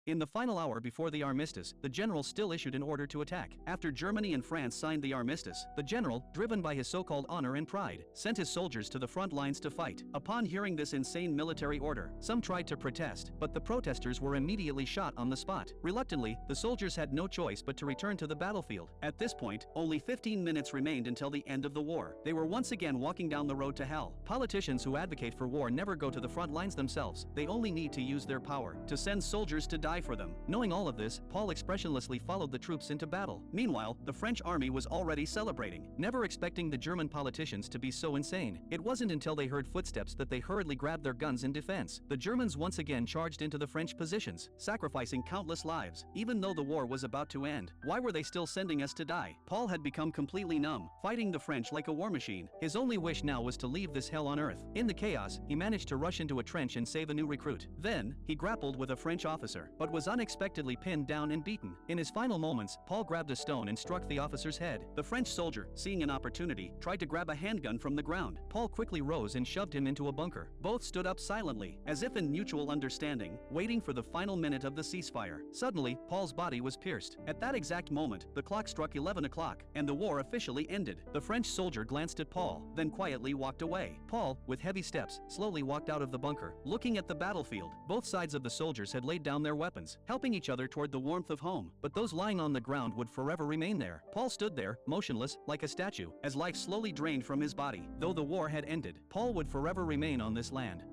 In the final hour before the armistice, the general still issued an order to attack. After Germany and France signed the armistice, the general, driven by his so-called honor and pride, sent his soldiers to the front lines to fight. Upon hearing this insane military order, some tried to protest, but the protesters were immediately shot on the spot. Reluctantly, the soldiers had no choice but to return to the battlefield. At this point, only 15 minutes remained until the end of the war. They were once again walking down the road to hell. Politicians who advocate for war never go to the front lines themselves. They only need to use their power to send soldiers to die for them. Knowing all of this, Paul expressionlessly followed the troops into battle. Meanwhile, the French army was already celebrating, never expecting the German politicians to be so insane. It wasn't until they heard footsteps that they hurriedly grabbed their guns in defense. The Germans once again charged into the French positions, sacrificing countless lives. Even though the war was about to end, why were they still sending us to die? Paul had become completely numb, fighting the French like a war machine. His only wish now was to leave this hell on earth. In the chaos, he managed to rush into a trench and save a new recruit. Then, he grappled with a French officer, but was unexpectedly pinned down and beaten. In his final moments, Paul grabbed a stone and struck the officer's head. The French soldier, seeing an opportunity, tried to grab a handgun from the ground. Paul quickly rose and shoved him into a bunker. Both stood up silently, as if in mutual understanding, waiting for the final minute of the ceasefire. Suddenly, Paul's body was pierced. At that exact moment, the clock struck 11 o'clock, and the war officially ended. The French soldier glanced at Paul, then quietly walked away. Paul, with heavy steps, slowly walked out of the bunker, looking at the battlefield. Both sides of the soldiers had laid down their weapons, helping each other toward the warmth of home, but those lying on the ground would forever remain there. Paul stood there, motionless, like a statue, as life slowly drained from his body. Though the war had ended, Paul would forever remain on this land.